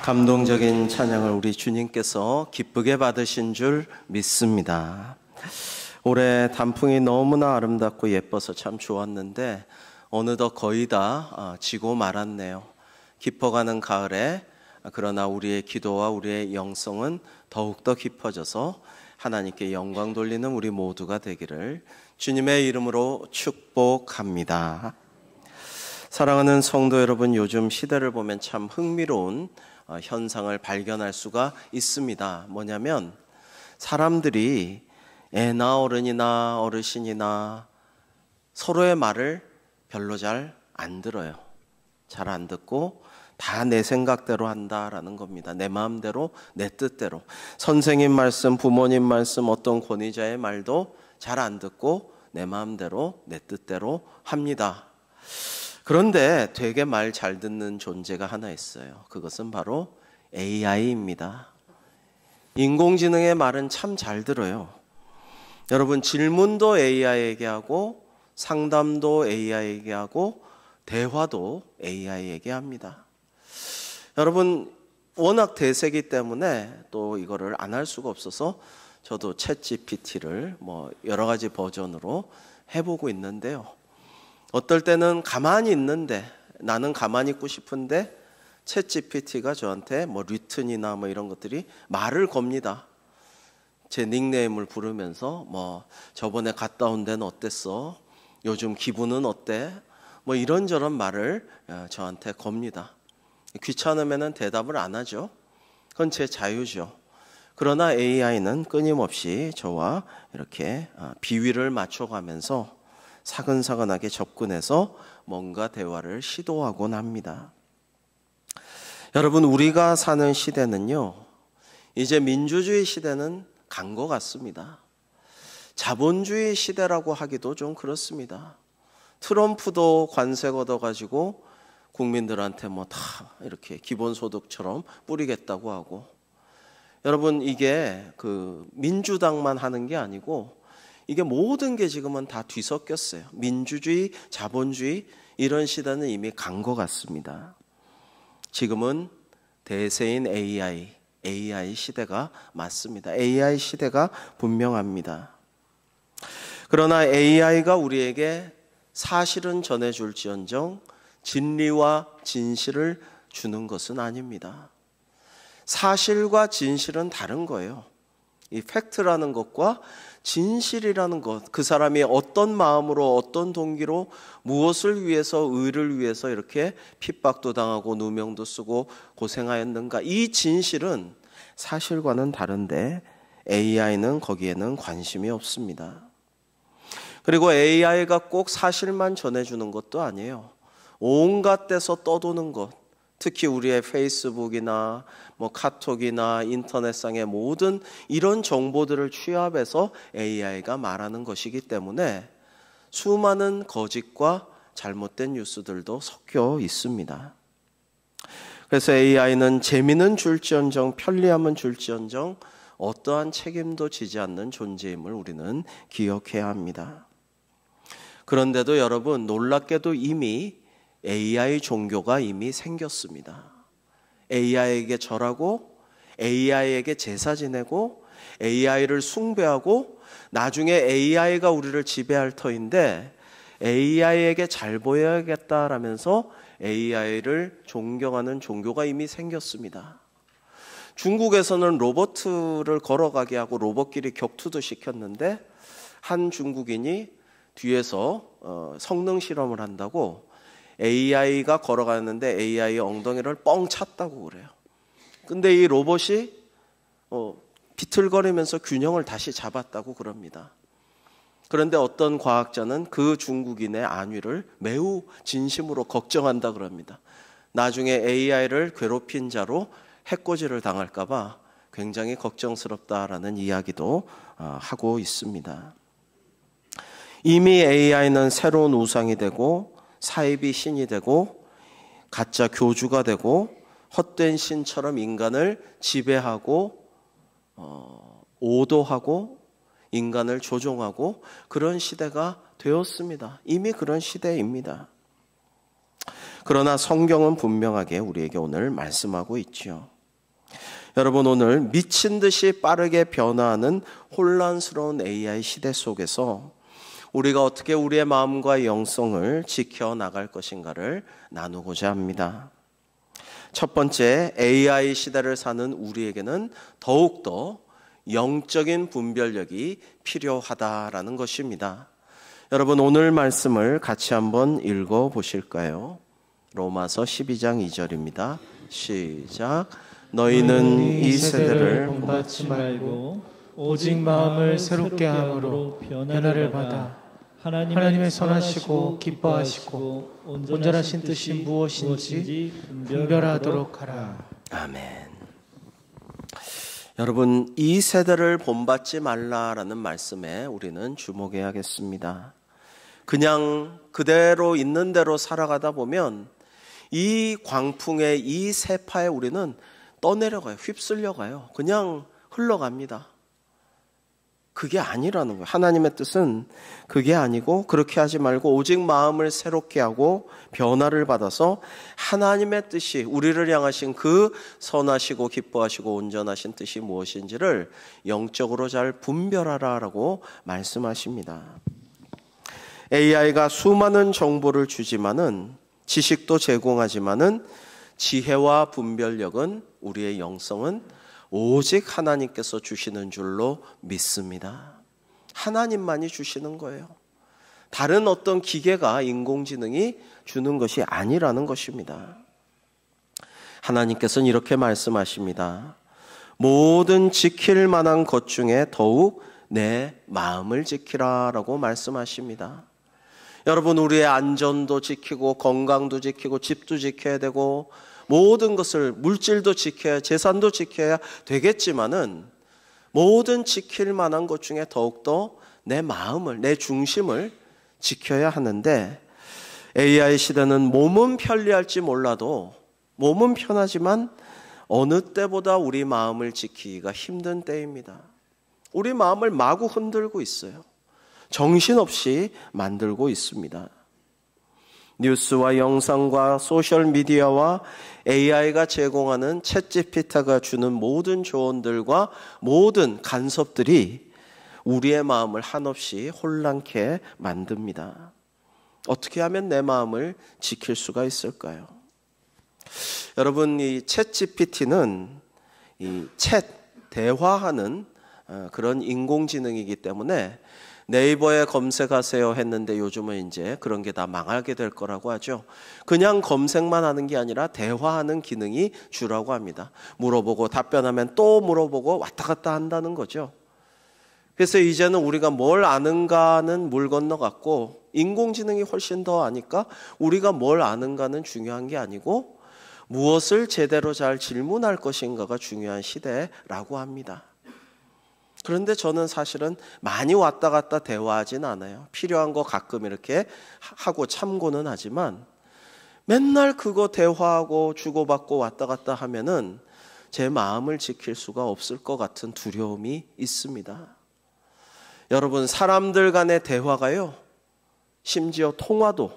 감동적인 찬양을 우리 주님께서 기쁘게 받으신 줄 믿습니다. 올해 단풍이 너무나 아름답고 예뻐서 참 좋았는데 어느덧 거의 다 지고 말았네요. 깊어가는 가을에 그러나 우리의 기도와 우리의 영성은 더욱더 깊어져서 하나님께 영광 돌리는 우리 모두가 되기를 주님의 이름으로 축복합니다. 사랑하는 성도 여러분, 요즘 시대를 보면 참 흥미로운 현상을 발견할 수가 있습니다. 뭐냐면 사람들이 애나 어른이나 어르신이나 서로의 말을 별로 잘 안 들어요. 잘 안 듣고 다 내 생각대로 한다라는 겁니다. 내 마음대로, 내 뜻대로. 선생님 말씀, 부모님 말씀, 어떤 권위자의 말도 잘 안 듣고 내 마음대로, 내 뜻대로 합니다. 그런데 되게 말 잘 듣는 존재가 하나 있어요. 그것은 바로 AI입니다. 인공지능의 말은 참 잘 들어요. 여러분, 질문도 AI에게 하고 상담도 AI에게 하고 대화도 AI에게 합니다. 여러분, 워낙 대세기 때문에 또 이거를 안 할 수가 없어서 저도 챗GPT를 여러 가지 버전으로 해보고 있는데요. 어떨 때는 가만히 있는데 나는 가만히 있고 싶은데 챗GPT가 저한테 리튼이나 이런 것들이 말을 겁니다. 제 닉네임을 부르면서 저번에 갔다 온 데는 어땠어? 요즘 기분은 어때? 이런저런 말을 저한테 겁니다. 귀찮으면 대답을 안 하죠. 그건 제 자유죠. 그러나 AI는 끊임없이 저와 이렇게 비위를 맞춰가면서 사근사근하게 접근해서 뭔가 대화를 시도하곤 합니다. 여러분, 우리가 사는 시대는요, 이제 민주주의 시대는 간 것 같습니다. 자본주의 시대라고 하기도 좀 그렇습니다. 트럼프도 관세 걷어가지고 국민들한테 다 이렇게 기본소득처럼 뿌리겠다고 하고, 여러분, 이게 민주당만 하는 게 아니고 이게 모든 게 지금은 다 뒤섞였어요. 민주주의, 자본주의 이런 시대는 이미 간 것 같습니다. 지금은 대세인 AI 시대가 맞습니다. AI 시대가 분명합니다. 그러나 AI가 우리에게 사실은 전해줄지언정 진리와 진실을 주는 것은 아닙니다. 사실과 진실은 다른 거예요. 이 팩트라는 것과 진실이라는 것, 그 사람이 어떤 마음으로 어떤 동기로 무엇을 위해서, 의를 위해서 이렇게 핍박도 당하고 누명도 쓰고 고생하였는가, 이 진실은 사실과는 다른데 AI는 거기에는 관심이 없습니다. 그리고 AI가 꼭 사실만 전해주는 것도 아니에요. 온갖 데서 떠도는 것, 특히 우리의 페이스북이나 카톡이나 인터넷상의 모든 이런 정보들을 취합해서 AI가 말하는 것이기 때문에 수많은 거짓과 잘못된 뉴스들도 섞여 있습니다. 그래서 AI는 재미는 줄지언정 편리함은 줄지언정 어떠한 책임도 지지 않는 존재임을 우리는 기억해야 합니다. 그런데도 여러분, 놀랍게도 이미 AI 종교가 이미 생겼습니다. AI에게 절하고 AI에게 제사 지내고 AI를 숭배하고 나중에 AI가 우리를 지배할 터인데 AI에게 잘 보여야겠다라면서 AI를 존경하는 종교가 이미 생겼습니다. 중국에서는 로봇을 걸어가게 하고 로봇끼리 격투도 시켰는데 한 중국인이 뒤에서 성능 실험을 한다고 AI가 걸어가는데 AI의 엉덩이를 뻥 찼다고 그래요. 근데 이 로봇이 비틀거리면서 균형을 다시 잡았다고 그럽니다. 그런데 어떤 과학자는 그 중국인의 안위를 매우 진심으로 걱정한다 그럽니다. 나중에 AI를 괴롭힌 자로 해코지를 당할까 봐 굉장히 걱정스럽다라는 이야기도 하고 있습니다. 이미 AI는 새로운 우상이 되고 사이비 신이 되고 가짜 교주가 되고 헛된 신처럼 인간을 지배하고 오도하고 인간을 조종하고 그런 시대가 되었습니다. 이미 그런 시대입니다. 그러나 성경은 분명하게 우리에게 오늘 말씀하고 있지요. 여러분, 오늘 미친 듯이 빠르게 변화하는 혼란스러운 AI 시대 속에서 우리가 어떻게 우리의 마음과 영성을 지켜나갈 것인가를 나누고자 합니다. 첫 번째, AI 시대를 사는 우리에게는 더욱더 영적인 분별력이 필요하다라는 것입니다. 여러분, 오늘 말씀을 같이 한번 읽어 보실까요? 로마서 12장 2절입니다. 시작. 너희는 이 세대를 본받지 말고 오직 마음을 새롭게 함으로 변화를 받아 하나님의 선하시고 기뻐하시고 온전하신 뜻이 무엇인지 분별하도록 하라. 아멘. 여러분, 이 세대를 본받지 말라라는 말씀에 우리는 주목해야겠습니다. 그냥 그대로 있는 대로 살아가다 보면 이 광풍에, 이 세파에 우리는 떠내려가요. 휩쓸려가요. 그냥 흘러갑니다. 그게 아니라는 거예요. 하나님의 뜻은 그게 아니고, 그렇게 하지 말고 오직 마음을 새롭게 하고 변화를 받아서 하나님의 뜻이, 우리를 향하신 그 선하시고 기뻐하시고 온전하신 뜻이 무엇인지를 영적으로 잘 분별하라라고 말씀하십니다. AI가 수많은 정보를 주지만은, 지식도 제공하지만은 지혜와 분별력은, 우리의 영성은 오직 하나님께서 주시는 줄로 믿습니다. 하나님만이 주시는 거예요. 다른 어떤 기계가, 인공지능이 주는 것이 아니라는 것입니다. 하나님께서는 이렇게 말씀하십니다. 모든 지킬 만한 것 중에 더욱 내 마음을 지키라라고 말씀하십니다. 여러분, 우리의 안전도 지키고 건강도 지키고 집도 지켜야 되고 모든 것을, 물질도 지켜야, 재산도 지켜야 되겠지만은 모든 지킬 만한 것 중에 더욱더 내 마음을, 내 중심을 지켜야 하는데, AI 시대는 몸은 편리할지 몰라도, 몸은 편하지만 어느 때보다 우리 마음을 지키기가 힘든 때입니다. 우리 마음을 마구 흔들고 있어요. 정신없이 만들고 있습니다. 뉴스와 영상과 소셜미디어와 AI가 제공하는 챗GPT가 주는 모든 조언들과 모든 간섭들이 우리의 마음을 한없이 혼란케 만듭니다. 어떻게 하면 내 마음을 지킬 수가 있을까요? 여러분, 이 챗GPT는 이 대화하는 그런 인공지능이기 때문에 네이버에 검색하세요 했는데 요즘은 이제 그런 게 다 망하게 될 거라고 하죠. 그냥 검색만 하는 게 아니라 대화하는 기능이 주라고 합니다. 물어보고 답변하면 또 물어보고 왔다 갔다 한다는 거죠. 그래서 이제는 우리가 뭘 아는가는 물 건너갔고, 인공지능이 훨씬 더 아니까 우리가 뭘 아는가는 중요한 게 아니고 무엇을 제대로 잘 질문할 것인가가 중요한 시대라고 합니다. 그런데 저는 사실은 많이 왔다 갔다 대화하진 않아요. 필요한 거 가끔 이렇게 하고 참고는 하지만 맨날 그거 대화하고 주고받고 왔다 갔다 하면은 제 마음을 지킬 수가 없을 것 같은 두려움이 있습니다. 여러분, 사람들 간의 대화가요, 심지어 통화도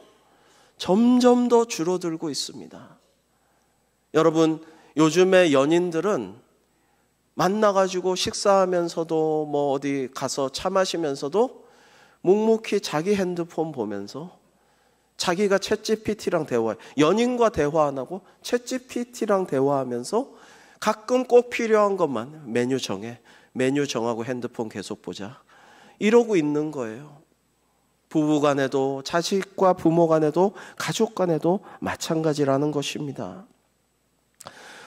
점점 더 줄어들고 있습니다. 여러분, 요즘에 연인들은 만나가지고 식사하면서도 뭐 어디 가서 차 마시면서도 묵묵히 자기 핸드폰 보면서 자기가 챗GPT랑 대화해. 연인과 대화 안 하고 챗GPT랑 대화하면서 가끔 꼭 필요한 것만 메뉴 정하고 핸드폰 계속 보자. 이러고 있는 거예요. 부부 간에도, 자식과 부모 간에도, 가족 간에도 마찬가지라는 것입니다.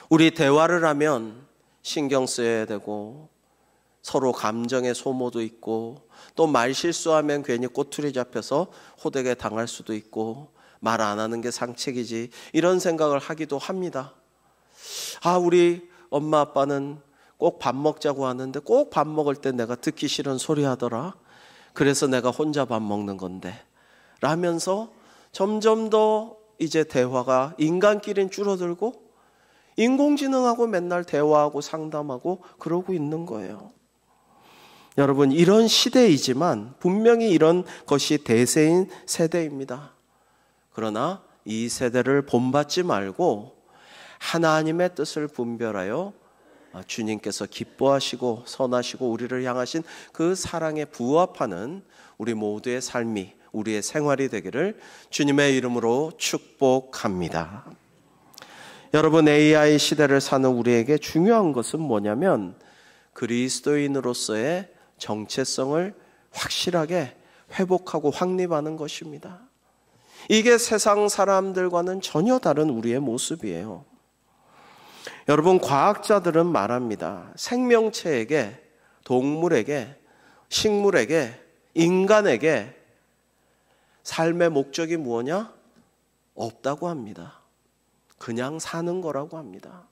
우리 대화를 하면 신경 써야 되고, 서로 감정의 소모도 있고, 또 말 실수하면 괜히 꼬투리 잡혀서 호되게 당할 수도 있고, 말 안 하는 게 상책이지, 이런 생각을 하기도 합니다. 아, 우리 엄마 아빠는 꼭 밥 먹자고 하는데 꼭 밥 먹을 때 내가 듣기 싫은 소리 하더라. 그래서 내가 혼자 밥 먹는 건데 라면서 점점 더 이제 대화가 인간끼리는 줄어들고 인공지능하고 맨날 대화하고 상담하고 그러고 있는 거예요. 여러분, 이런 시대이지만 분명히 이런 것이 대세인 세대입니다. 그러나 이 세대를 본받지 말고 하나님의 뜻을 분별하여 주님께서 기뻐하시고 선하시고 우리를 향하신 그 사랑에 부합하는 우리 모두의 삶이, 우리의 생활이 되기를 주님의 이름으로 축복합니다. 여러분, AI 시대를 사는 우리에게 중요한 것은 뭐냐면 그리스도인으로서의 정체성을 확실하게 회복하고 확립하는 것입니다. 이게 세상 사람들과는 전혀 다른 우리의 모습이에요. 여러분, 과학자들은 말합니다. 생명체에게, 동물에게, 식물에게, 인간에게 삶의 목적이 뭐냐? 없다고 합니다. 그냥 사는 거라고 합니다.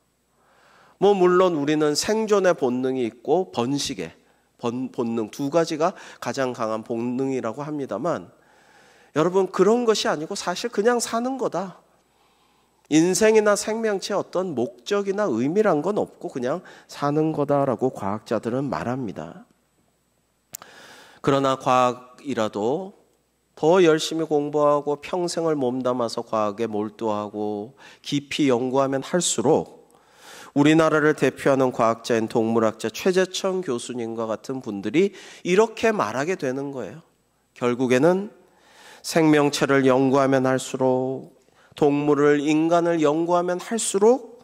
물론 우리는 생존의 본능이 있고 번식의 본능, 두 가지가 가장 강한 본능이라고 합니다만, 여러분, 그런 것이 아니고 사실 그냥 사는 거다. 인생이나 생명체에 어떤 목적이나 의미란 건 없고 그냥 사는 거다라고 과학자들은 말합니다. 그러나 과학이라도 더 열심히 공부하고 평생을 몸담아서 과학에 몰두하고 깊이 연구하면 할수록 우리나라를 대표하는 과학자인 동물학자 최재천 교수님과 같은 분들이 이렇게 말하게 되는 거예요. 결국에는 생명체를 연구하면 할수록, 동물을, 인간을 연구하면 할수록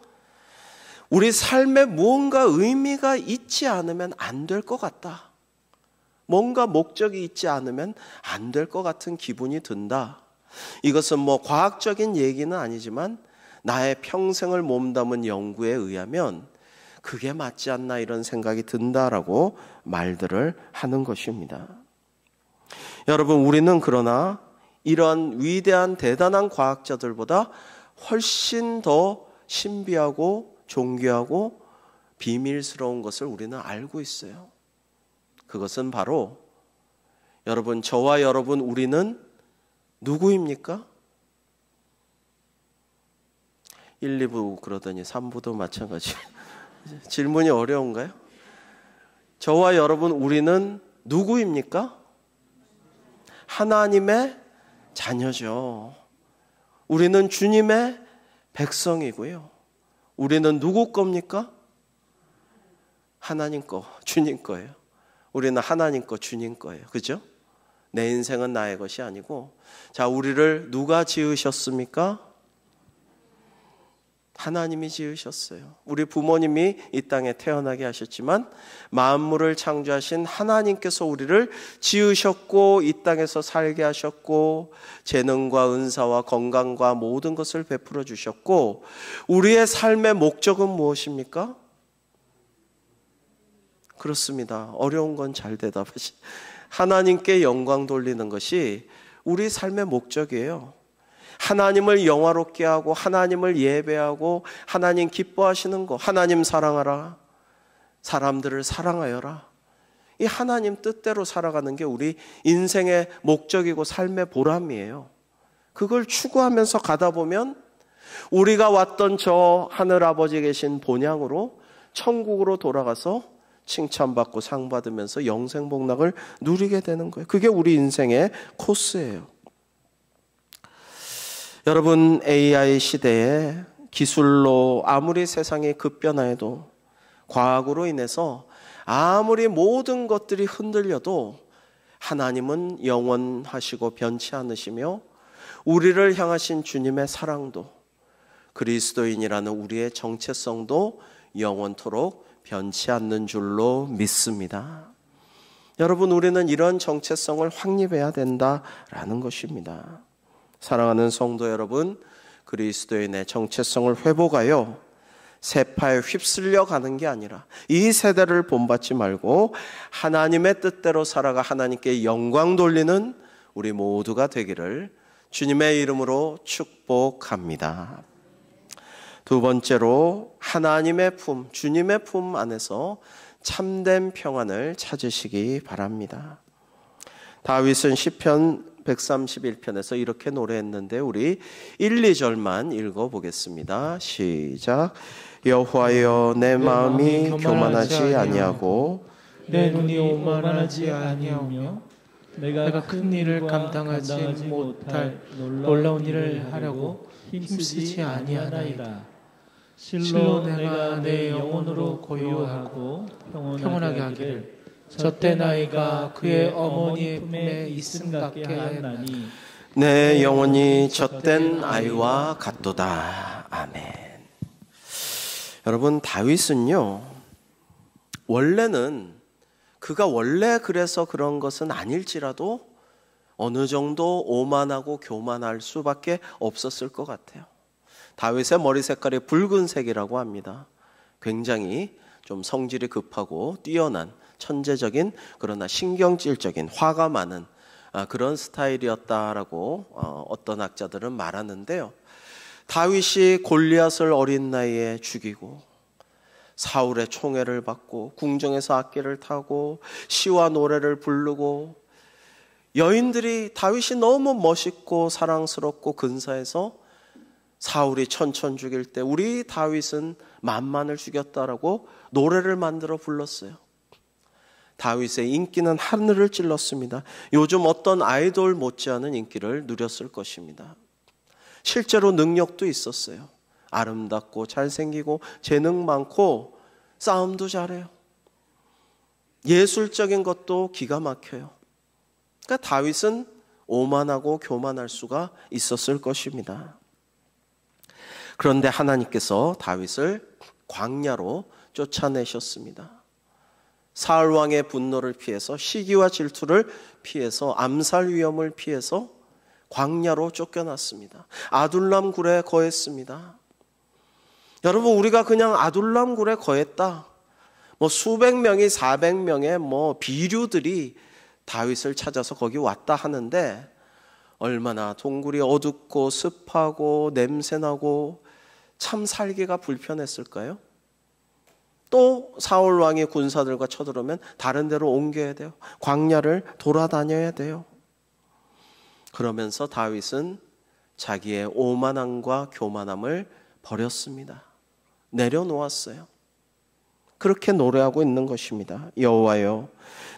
우리 삶에 무언가 의미가 있지 않으면 안 될 것 같다. 뭔가 목적이 있지 않으면 안 될 것 같은 기분이 든다. 이것은 과학적인 얘기는 아니지만 나의 평생을 몸담은 연구에 의하면 그게 맞지 않나 이런 생각이 든다라고 말들을 하는 것입니다. 여러분, 우리는 그러나 이러한 위대한 대단한 과학자들보다 훨씬 더 신비하고 존귀하고 비밀스러운 것을 우리는 알고 있어요. 그것은 바로 여러분, 저와 여러분, 우리는 누구입니까? 1, 2부 그러더니 3부도 마찬가지. 질문이 어려운가요? 저와 여러분, 우리는 누구입니까? 하나님의 자녀죠. 우리는 주님의 백성이고요. 우리는 누구 겁니까? 하나님 거, 주님 거예요. 우리는 하나님 거, 주님 거예요. 그죠? 내 인생은 나의 것이 아니고, 자, 우리를 누가 지으셨습니까? 하나님이 지으셨어요. 우리 부모님이 이 땅에 태어나게 하셨지만 만물을 창조하신 하나님께서 우리를 지으셨고 이 땅에서 살게 하셨고 재능과 은사와 건강과 모든 것을 베풀어 주셨고, 우리의 삶의 목적은 무엇입니까? 그렇습니다. 어려운 건 잘 대답하시. 하나님께 영광 돌리는 것이 우리 삶의 목적이에요. 하나님을 영화롭게 하고 하나님을 예배하고 하나님 기뻐하시는 거, 하나님 사랑하라, 사람들을 사랑하여라, 이 하나님 뜻대로 살아가는 게 우리 인생의 목적이고 삶의 보람이에요. 그걸 추구하면서 가다 보면 우리가 왔던 저 하늘아버지 계신 본향으로 천국으로 돌아가서 칭찬받고 상 받으면서 영생복락을 누리게 되는 거예요. 그게 우리 인생의 코스예요. 여러분, AI 시대에 기술로 아무리 세상이 급변하여도, 과학으로 인해서 아무리 모든 것들이 흔들려도 하나님은 영원하시고 변치 않으시며 우리를 향하신 주님의 사랑도, 그리스도인이라는 우리의 정체성도 영원토록 변치 않는 줄로 믿습니다. 여러분, 우리는 이런 정체성을 확립해야 된다라는 것입니다. 사랑하는 성도 여러분, 그리스도인의 정체성을 회복하여 세파에 휩쓸려 가는 게 아니라 이 세대를 본받지 말고 하나님의 뜻대로 살아가 하나님께 영광 돌리는 우리 모두가 되기를 주님의 이름으로 축복합니다. 두 번째로, 하나님의 품, 주님의 품 안에서 참된 평안을 찾으시기 바랍니다. 다윗은 시편 131편에서 이렇게 노래했는데 우리 1, 2절만 읽어보겠습니다. 시작. 여호와여, 내 마음이 교만하지 아니하고 내 눈이 오만하지 아니하며 내가 큰 일을 감당하지 못할 놀라운 일을 하려고 힘쓰지 아니하나이다. 실로 내가 내 영혼으로 고요하고 평온하게 하기를 저때 나이가 그의 어머니의 품에 있음 같게 하였나니 내 영혼이 젖된 아이와 같도다. 아멘. 여러분, 다윗은요, 원래는 그가 원래 그래서 그런 것은 아닐지라도 어느 정도 오만하고 교만할 수밖에 없었을 것 같아요. 다윗의 머리 색깔이 붉은색이라고 합니다. 굉장히 좀 성질이 급하고 뛰어난 천재적인, 그러나 신경질적인, 화가 많은 그런 스타일이었다라고 어떤 학자들은 말하는데요. 다윗이 골리앗을 어린 나이에 죽이고 사울의 총애를 받고 궁정에서 악기를 타고 시와 노래를 부르고 여인들이 다윗이 너무 멋있고 사랑스럽고 근사해서 사울이 천천 죽일 때 우리 다윗은 만만을 죽였다라고 노래를 만들어 불렀어요. 다윗의 인기는 하늘을 찔렀습니다. 요즘 어떤 아이돌 못지않은 인기를 누렸을 것입니다. 실제로 능력도 있었어요. 아름답고 잘생기고 재능 많고 싸움도 잘해요. 예술적인 것도 기가 막혀요. 그러니까 다윗은 오만하고 교만할 수가 있었을 것입니다. 그런데 하나님께서 다윗을 광야로 쫓아내셨습니다. 사울 왕의 분노를 피해서, 시기와 질투를 피해서, 암살 위험을 피해서 광야로 쫓겨났습니다. 아둘람 굴에 거했습니다. 여러분, 우리가 그냥 아둘람 굴에 거했다, 수백 명이 400명의 비류들이 다윗을 찾아서 거기 왔다 하는데 얼마나 동굴이 어둡고 습하고 냄새나고 참 살기가 불편했을까요? 또 사울 왕이 군사들과 쳐들어오면 다른 데로 옮겨야 돼요. 광야를 돌아다녀야 돼요. 그러면서 다윗은 자기의 오만함과 교만함을 버렸습니다. 내려놓았어요. 그렇게 노래하고 있는 것입니다. 여호와여,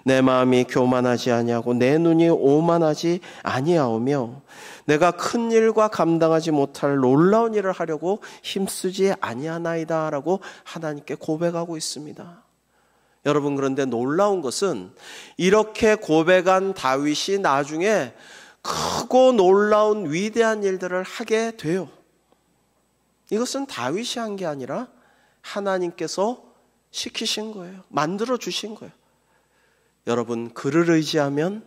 내 마음이 교만하지 아니하고 내 눈이 오만하지 아니하오며 내가 큰 일과 감당하지 못할 놀라운 일을 하려고 힘쓰지 아니하나이다 라고 하나님께 고백하고 있습니다. 여러분, 그런데 놀라운 것은 이렇게 고백한 다윗이 나중에 크고 놀라운 위대한 일들을 하게 돼요. 이것은 다윗이 한 게 아니라 하나님께서 시키신 거예요. 만들어 주신 거예요. 여러분, 그를 의지하면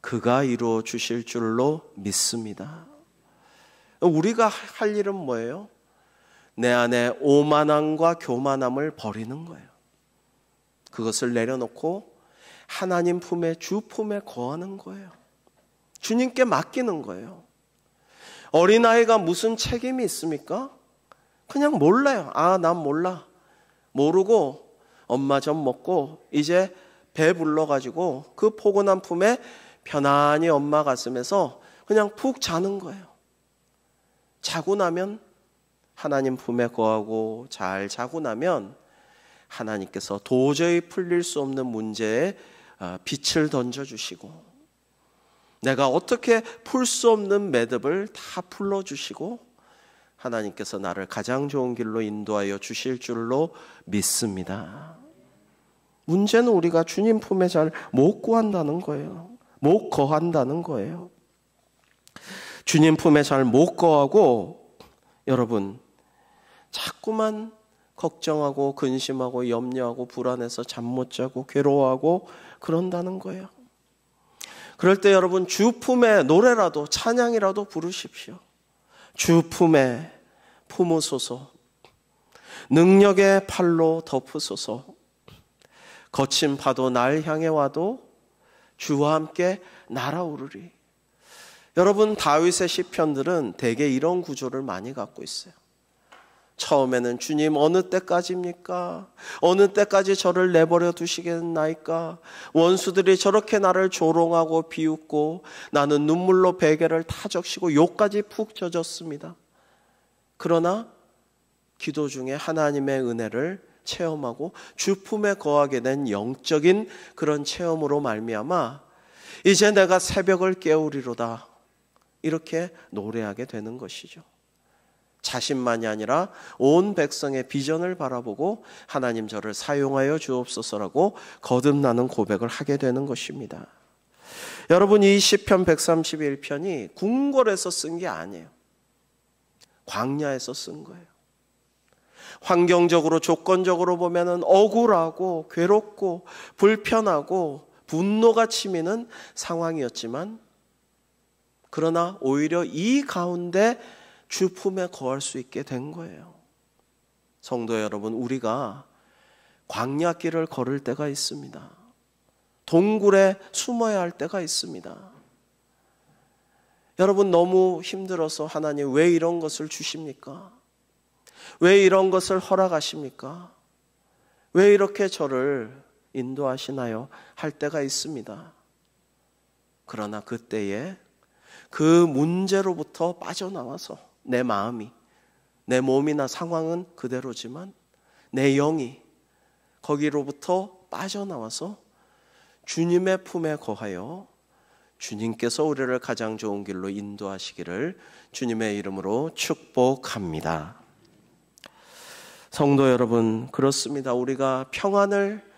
그가 이루어 주실 줄로 믿습니다. 우리가 할 일은 뭐예요? 내 안에 오만함과 교만함을 버리는 거예요. 그것을 내려놓고 하나님 품에, 주 품에 거하는 거예요. 주님께 맡기는 거예요. 어린아이가 무슨 책임이 있습니까? 그냥 몰라요. 난 몰라. 모르고 엄마 젖 먹고 이제 배 불러가지고 그 포근한 품에 편안히 엄마 가슴에서 그냥 푹 자는 거예요. 자고 나면 하나님 품에 거하고 잘 자고 나면 하나님께서 도저히 풀릴 수 없는 문제에 빛을 던져주시고 내가 어떻게 풀 수 없는 매듭을 다 풀어주시고 하나님께서 나를 가장 좋은 길로 인도하여 주실 줄로 믿습니다. 문제는 우리가 주님 품에 잘 못 구한다는 거예요. 못 거한다는 거예요. 주님 품에 잘 못 거하고 여러분 자꾸만 걱정하고 근심하고 염려하고 불안해서 잠 못 자고 괴로워하고 그런다는 거예요. 그럴 때 여러분 주 품에 노래라도 찬양이라도 부르십시오. 주 품에 품으소서. 능력의 팔로 덮으소서. 거친 파도 날 향해 와도 주와 함께 날아오르리. 여러분 다윗의 시편들은 대개 이런 구조를 많이 갖고 있어요. 처음에는 주님 어느 때까지입니까? 어느 때까지 저를 내버려 두시겠나이까? 원수들이 저렇게 나를 조롱하고 비웃고 나는 눈물로 베개를 다 적시고 욕까지 푹 젖었습니다. 그러나 기도 중에 하나님의 은혜를 체험하고 주 품에 거하게 된 영적인 그런 체험으로 말미암아 이제 내가 새벽을 깨우리로다 이렇게 노래하게 되는 것이죠. 자신만이 아니라 온 백성의 비전을 바라보고 하나님 저를 사용하여 주옵소서라고 거듭나는 고백을 하게 되는 것입니다. 여러분, 이 시편 131편이 궁궐에서 쓴 게 아니에요. 광야에서 쓴 거예요. 환경적으로 조건적으로 보면은 억울하고 괴롭고 불편하고 분노가 치미는 상황이었지만, 그러나 오히려 이 가운데 주 품에 거할 수 있게 된 거예요. 성도 여러분, 우리가 광야길을 걸을 때가 있습니다. 동굴에 숨어야 할 때가 있습니다. 여러분, 너무 힘들어서 하나님 왜 이런 것을 주십니까? 왜 이런 것을 허락하십니까? 왜 이렇게 저를 인도하시나요? 할 때가 있습니다. 그러나 그때에 그 문제로부터 빠져나와서 내 마음이, 내 몸이나 상황은 그대로지만 내 영이 거기로부터 빠져나와서 주님의 품에 거하여 주님께서 우리를 가장 좋은 길로 인도하시기를 주님의 이름으로 축복합니다. 성도 여러분, 그렇습니다. 우리가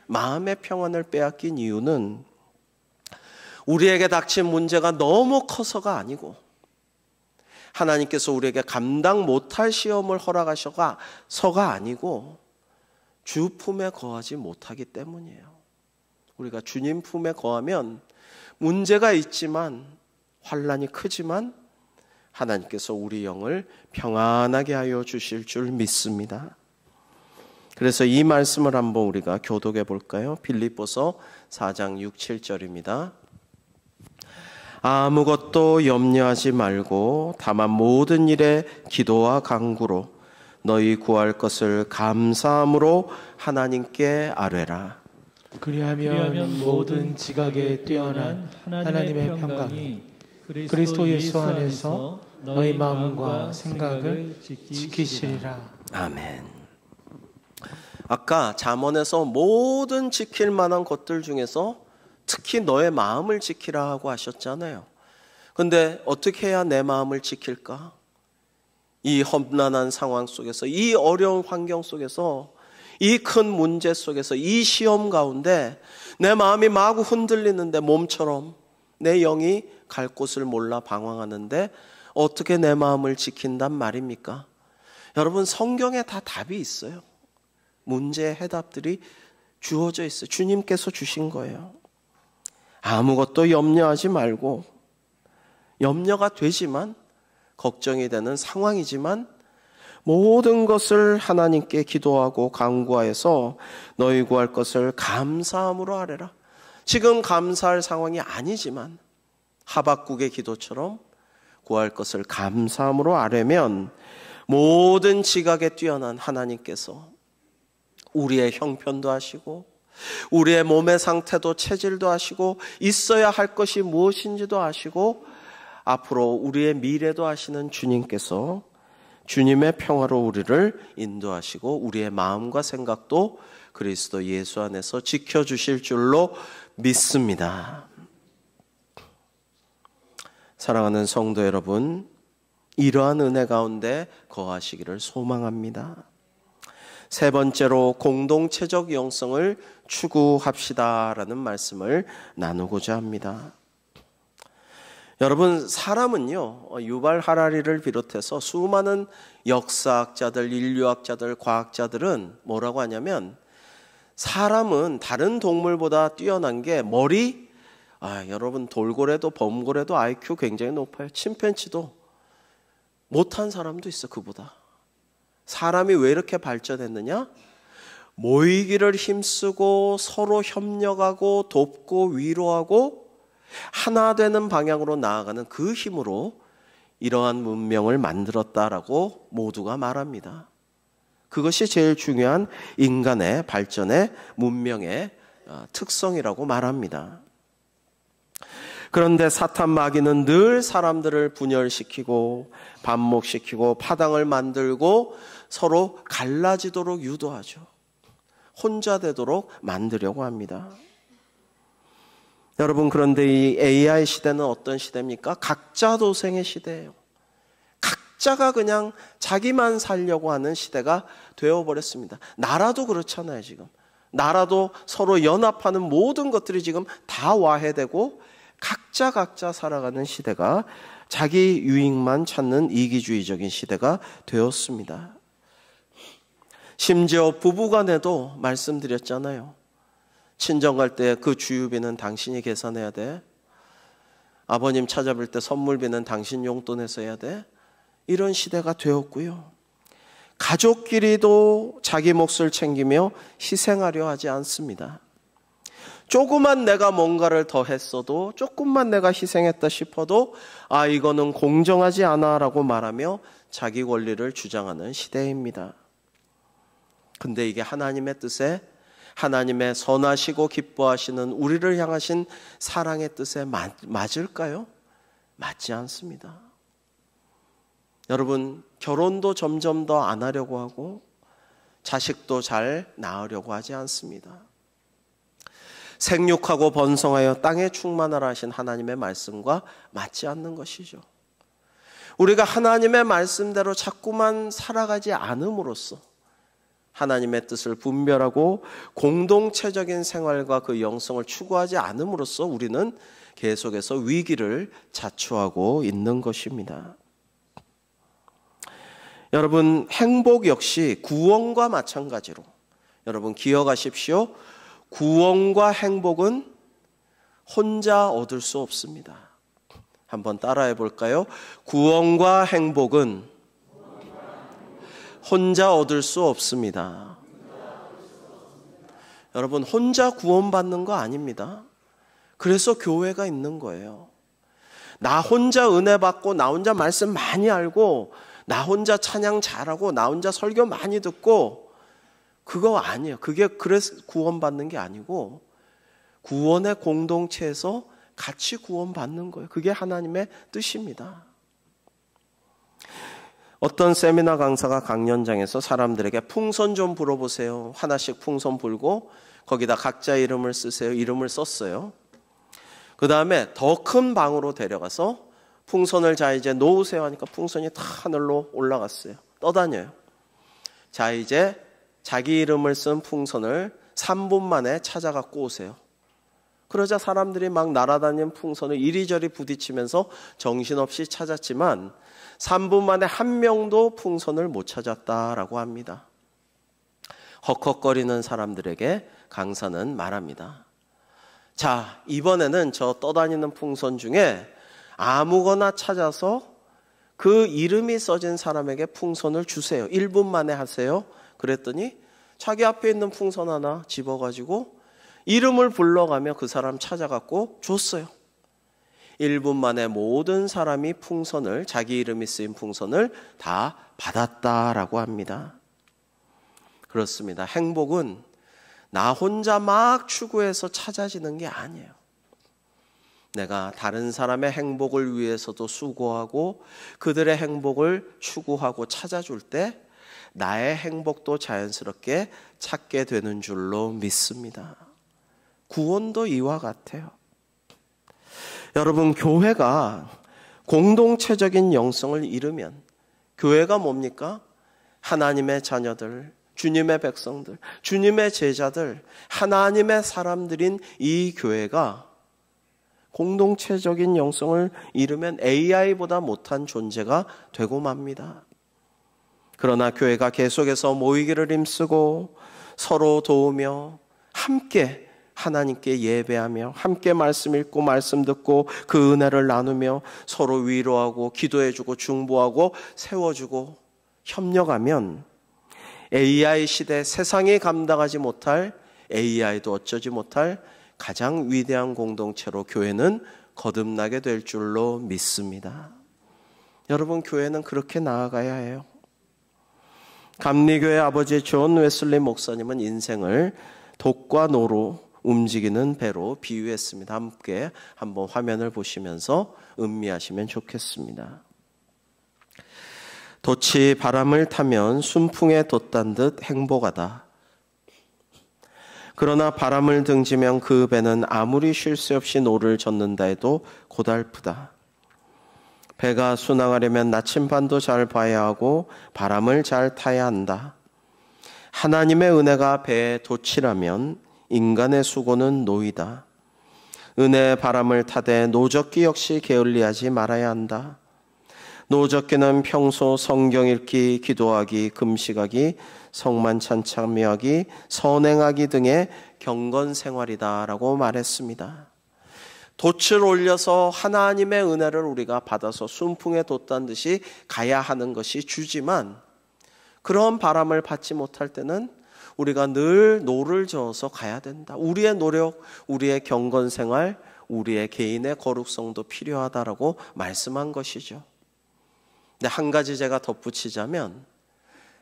마음의 평안을 빼앗긴 이유는 우리에게 닥친 문제가 너무 커서가 아니고, 하나님께서 우리에게 감당 못할 시험을 허락하셔서가 아니고, 주 품에 거하지 못하기 때문이에요. 우리가 주님 품에 거하면 문제가 있지만, 환난이 크지만 하나님께서 우리 영을 평안하게 하여 주실 줄 믿습니다. 그래서 이 말씀을 한번 우리가 교독해 볼까요? 빌립보서 4장 6, 7절입니다. 아무것도 염려하지 말고 다만 모든 일에 기도와 간구로 너희 구할 것을 감사함으로 하나님께 아뢰라. 그리하면 모든 지각에 뛰어난 하나님의 평강이 그리스도 예수 안에서 너희 마음과 생각을 지키시리라. 아멘. 아까 잠언에서 모든 지킬 만한 것들 중에서 특히 너의 마음을 지키라 하고 하셨잖아요. 근데 어떻게 해야 내 마음을 지킬까? 이 험난한 상황 속에서, 이 어려운 환경 속에서, 이 큰 문제 속에서, 이 시험 가운데 내 마음이 마구 흔들리는데, 몸처럼 내 영이 갈 곳을 몰라 방황하는데 어떻게 내 마음을 지킨단 말입니까? 여러분, 성경에 다 답이 있어요. 문제의 해답들이 주어져 있어요. 주님께서 주신 거예요. 아무것도 염려하지 말고, 염려가 되지만, 걱정이 되는 상황이지만 모든 것을 하나님께 기도하고 간구하여서 너희 구할 것을 감사함으로 아뢰라. 지금 감사할 상황이 아니지만 하박국의 기도처럼 구할 것을 감사함으로 아뢰면 모든 지각에 뛰어난 하나님께서 우리의 형편도 하시고 우리의 몸의 상태도 체질도 아시고 있어야 할 것이 무엇인지도 아시고 앞으로 우리의 미래도 아시는 주님께서 주님의 평화로 우리를 인도하시고 우리의 마음과 생각도 그리스도 예수 안에서 지켜주실 줄로 믿습니다. 사랑하는 성도 여러분, 이러한 은혜 가운데 거하시기를 소망합니다. 세 번째로 공동체적 영성을 추구합시다라는 말씀을 나누고자 합니다. 여러분, 사람은요, 유발 하라리를 비롯해서 수많은 역사학자들, 인류학자들, 과학자들은 뭐라고 하냐면 사람은 다른 동물보다 뛰어난 게 머리, 여러분 돌고래도 범고래도 IQ 굉장히 높아요. 침팬지도 못한 사람도 있어, 그보다. 사람이 왜 이렇게 발전했느냐? 모이기를 힘쓰고 서로 협력하고 돕고 위로하고 하나 되는 방향으로 나아가는 그 힘으로 이러한 문명을 만들었다라고 모두가 말합니다. 그것이 제일 중요한 인간의 발전의 문명의 특성이라고 말합니다. 그런데 사탄 마귀는 늘 사람들을 분열시키고 반목시키고 파당을 만들고 서로 갈라지도록 유도하죠. 혼자 되도록 만들려고 합니다. 여러분, 그런데 이 AI 시대는 어떤 시대입니까? 각자 도생의 시대예요. 각자가 그냥 자기만 살려고 하는 시대가 되어버렸습니다. 나라도 그렇잖아요. 지금 나라도 서로 연합하는 모든 것들이 지금 다 와해되고 각자 살아가는 시대가, 자기 유익만 찾는 이기주의적인 시대가 되었습니다. 심지어 부부간에도 말씀드렸잖아요. 친정 갈 때 그 주유비는 당신이 계산해야 돼. 아버님 찾아뵐 때 선물비는 당신 용돈에서 해야 돼. 이런 시대가 되었고요. 가족끼리도 자기 몫을 챙기며 희생하려 하지 않습니다. 조금만 내가 뭔가를 더 했어도, 조금만 내가 희생했다 싶어도 이거는 공정하지 않아 라고 말하며 자기 권리를 주장하는 시대입니다. 근데 이게 하나님의 뜻에, 하나님의 선하시고 기뻐하시는 우리를 향하신 사랑의 뜻에 맞을까요? 맞지 않습니다. 여러분, 결혼도 점점 더 안 하려고 하고 자식도 잘 낳으려고 하지 않습니다. 생육하고 번성하여 땅에 충만하라 하신 하나님의 말씀과 맞지 않는 것이죠. 우리가 하나님의 말씀대로 자꾸만 살아가지 않음으로써, 하나님의 뜻을 분별하고 공동체적인 생활과 그 영성을 추구하지 않음으로써 우리는 계속해서 위기를 자초하고 있는 것입니다. 여러분, 행복 역시 구원과 마찬가지로, 여러분 기억하십시오. 구원과 행복은 혼자 얻을 수 없습니다. 한번 따라해 볼까요? 구원과 행복은 혼자 얻을 수 없습니다. 여러분, 혼자 구원받는 거 아닙니다. 그래서 교회가 있는 거예요. 나 혼자 은혜 받고, 나 혼자 말씀 많이 알고, 나 혼자 찬양 잘하고, 나 혼자 설교 많이 듣고, 그거 아니에요. 그게 그래서 구원받는 게 아니고, 구원의 공동체에서 같이 구원받는 거예요. 그게 하나님의 뜻입니다. 어떤 세미나 강사가 강연장에서 사람들에게 풍선 좀 불어보세요. 하나씩 풍선 불고 거기다 각자 이름을 쓰세요. 이름을 썼어요. 그 다음에 더 큰 방으로 데려가서 풍선을 자 이제 놓으세요 하니까 풍선이 다 하늘로 올라갔어요. 떠다녀요. 자 이제 자기 이름을 쓴 풍선을 3분 만에 찾아갖고 오세요. 그러자 사람들이 막 날아다니는 풍선을 이리저리 부딪히면서 정신없이 찾았지만 3분 만에 한 명도 풍선을 못 찾았다라고 합니다. 헉헉거리는 사람들에게 강사는 말합니다. 자, 이번에는 저 떠다니는 풍선 중에 아무거나 찾아서 그 이름이 써진 사람에게 풍선을 주세요. 1분 만에 하세요. 그랬더니 자기 앞에 있는 풍선 하나 집어가지고 이름을 불러가며 그 사람 찾아갖고 줬어요. 1분 만에 모든 사람이 풍선을, 자기 이름이 쓰인 풍선을 다 받았다라고 합니다. 그렇습니다. 행복은 나 혼자 막 추구해서 찾아지는 게 아니에요. 내가 다른 사람의 행복을 위해서도 수고하고 그들의 행복을 추구하고 찾아줄 때 나의 행복도 자연스럽게 찾게 되는 줄로 믿습니다. 구원도 이와 같아요. 여러분, 교회가 공동체적인 영성을 이루면 교회가 뭡니까? 하나님의 자녀들, 주님의 백성들, 주님의 제자들, 하나님의 사람들인 이 교회가 공동체적인 영성을 이루면 AI보다 못한 존재가 되고 맙니다. 그러나 교회가 계속해서 모이기를 힘쓰고 서로 도우며 함께 하나님께 예배하며 함께 말씀 읽고 말씀 듣고 그 은혜를 나누며 서로 위로하고 기도해주고 중보하고 세워주고 협력하면 AI 시대 세상이 감당하지 못할, AI도 어쩌지 못할 가장 위대한 공동체로 교회는 거듭나게 될 줄로 믿습니다. 여러분, 교회는 그렇게 나아가야 해요. 감리교회 아버지 존 웨슬리 목사님은 인생을 독과 노로 움직이는 배로 비유했습니다. 함께 한번 화면을 보시면서 음미하시면 좋겠습니다. 돛이 바람을 타면 순풍에 돛단 듯 행복하다. 그러나 바람을 등지면 그 배는 아무리 쉴 새 없이 노를 젓는다 해도 고달프다. 배가 순항하려면 나침반도 잘 봐야 하고 바람을 잘 타야 한다. 하나님의 은혜가 배의 돛이라면 인간의 수고는 노이다. 은혜의 바람을 타되 노적기 역시 게을리하지 말아야 한다. 노적기는 평소 성경 읽기, 기도하기, 금식하기, 성만 참여하기, 선행하기 등의 경건 생활이다라고 말했습니다. 돛을 올려서 하나님의 은혜를 우리가 받아서 순풍에 돛단 듯이 가야 하는 것이 주지만, 그런 바람을 받지 못할 때는 우리가 늘 노를 저어서 가야 된다. 우리의 노력, 우리의 경건 생활, 우리의 개인의 거룩성도 필요하다라고 말씀한 것이죠. 근데 한 가지 제가 덧붙이자면,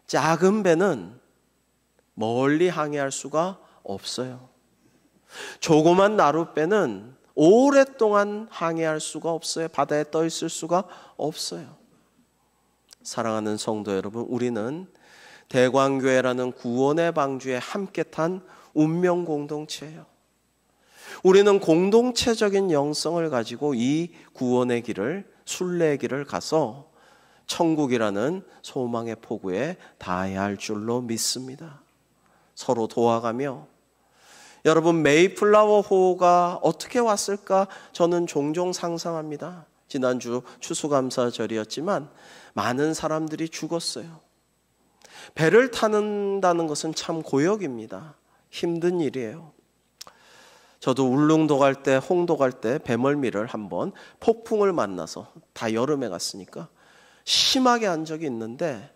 작은 배는 멀리 항해할 수가 없어요. 조그만 나룻배는 오랫동안 항해할 수가 없어요. 바다에 떠 있을 수가 없어요. 사랑하는 성도 여러분, 우리는 대광교회라는 구원의 방주에 함께 탄 운명 공동체예요. 우리는 공동체적인 영성을 가지고 이 구원의 길을, 순례의 길을 가서 천국이라는 소망의 포구에 닿아야 할 줄로 믿습니다. 서로 도와가며, 여러분, 메이플라워 호가 어떻게 왔을까 저는 종종 상상합니다. 지난주 추수감사절이었지만 많은 사람들이 죽었어요. 배를 타는다는 것은 참 고역입니다. 힘든 일이에요. 저도 울릉도 갈 때, 홍도 갈 때 배멀미를 한번, 폭풍을 만나서, 다 여름에 갔으니까 심하게 한 적이 있는데,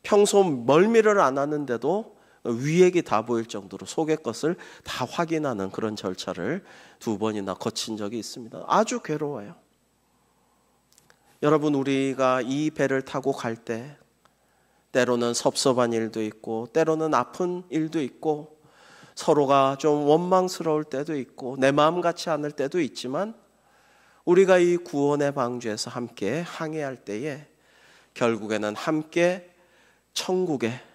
평소 멀미를 안 하는데도 위액이 다 보일 정도로 속의 것을 다 확인하는 그런 절차를 2번이나 거친 적이 있습니다. 아주 괴로워요. 여러분, 우리가 이 배를 타고 갈 때 때로는 섭섭한 일도 있고, 때로는 아픈 일도 있고, 서로가 좀 원망스러울 때도 있고, 내 마음 같지 않을 때도 있지만, 우리가 이 구원의 방주에서 함께 항해할 때에 결국에는 함께 천국의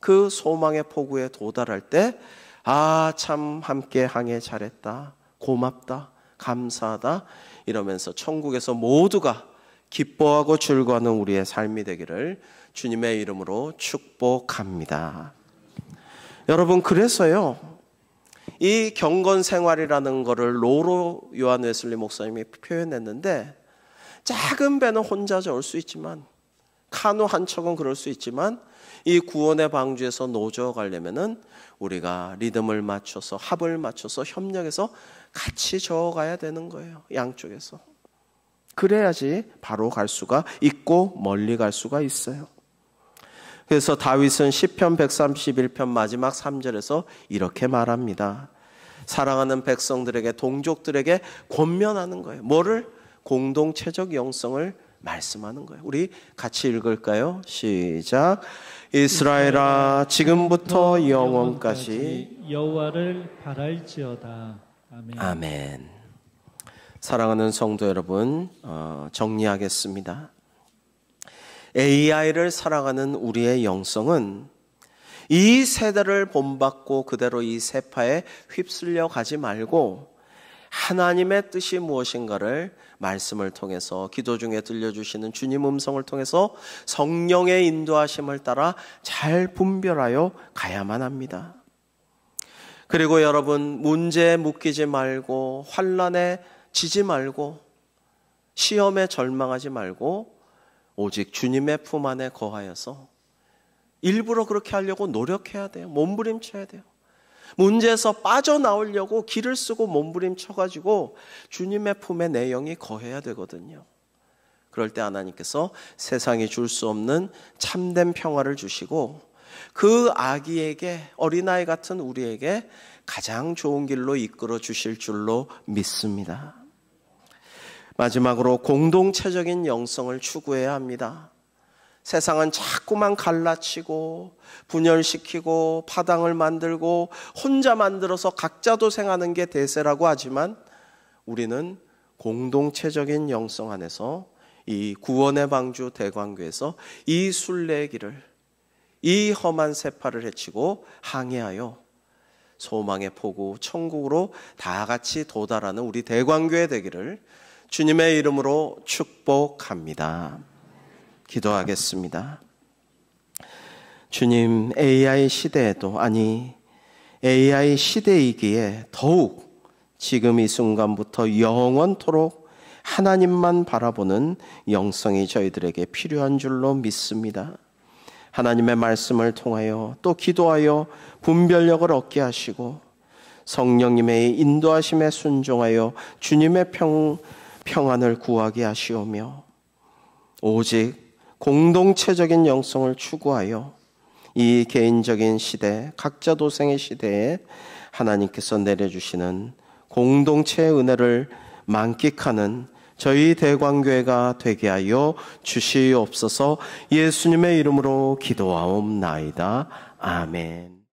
그 소망의 포구에 도달할 때, 아, 참 함께 항해 잘했다, 고맙다, 감사하다 이러면서 천국에서 모두가 기뻐하고 즐거워하는 우리의 삶이 되기를 주님의 이름으로 축복합니다. 여러분, 그래서요, 이 경건 생활이라는 것을 로로 요한 웨슬리 목사님이 표현했는데, 작은 배는 혼자 저을 수 있지만, 카누 한 척은 그럴 수 있지만, 이 구원의 방주에서 노저 가려면은 우리가 리듬을 맞춰서, 합을 맞춰서, 협력해서 같이 저어가야 되는 거예요. 양쪽에서. 그래야지 바로 갈 수가 있고 멀리 갈 수가 있어요. 그래서 다윗은 시편 131편 마지막 3절에서 이렇게 말합니다. 사랑하는 백성들에게, 동족들에게 권면하는 거예요. 뭐를? 공동체적 영성을 말씀하는 거예요. 우리 같이 읽을까요? 시작. 이스라엘아, 지금부터 영원까지 여호와를 바랄지어다. 아멘. 아멘. 사랑하는 성도 여러분, 정리하겠습니다. AI를 사랑하는 우리의 영성은 이 세대를 본받고 그대로 이 세파에 휩쓸려 가지 말고, 하나님의 뜻이 무엇인가를 말씀을 통해서, 기도 중에 들려주시는 주님 음성을 통해서 성령의 인도하심을 따라 잘 분별하여 가야만 합니다. 그리고 여러분, 문제에 묶이지 말고, 환난에 지지 말고, 시험에 절망하지 말고, 오직 주님의 품 안에 거하여서 일부러 그렇게 하려고 노력해야 돼요. 몸부림쳐야 돼요. 문제에서 빠져나오려고 길을 쓰고 몸부림쳐가지고 주님의 품에 내 영이 거해야 되거든요. 그럴 때 하나님께서 세상이 줄 수 없는 참된 평화를 주시고, 그 아기에게, 어린아이 같은 우리에게 가장 좋은 길로 이끌어 주실 줄로 믿습니다. 마지막으로 공동체적인 영성을 추구해야 합니다. 세상은 자꾸만 갈라치고 분열시키고 파당을 만들고 혼자 만들어서 각자 도생하는 게 대세라고 하지만, 우리는 공동체적인 영성 안에서 이 구원의 방주 대광교에서 이 순례의 길을, 이 험한 세파를 헤치고 항해하여 소망의 포구 천국으로 다 같이 도달하는 우리 대광교회 되기를 주님의 이름으로 축복합니다. 기도하겠습니다. 주님, AI 시대에도, AI 시대이기에 더욱 지금 이 순간부터 영원토록 하나님만 바라보는 영성이 저희들에게 필요한 줄로 믿습니다. 하나님의 말씀을 통하여 또 기도하여 분별력을 얻게 하시고 성령님의 인도하심에 순종하여 주님의 평안을 구하게 하시오며 오직 공동체적인 영성을 추구하여 이 개인적인 시대, 각자 도생의 시대에 하나님께서 내려주시는 공동체의 은혜를 만끽하는 저희 대광교회가 되게 하여 주시옵소서. 예수님의 이름으로 기도하옵나이다. 아멘.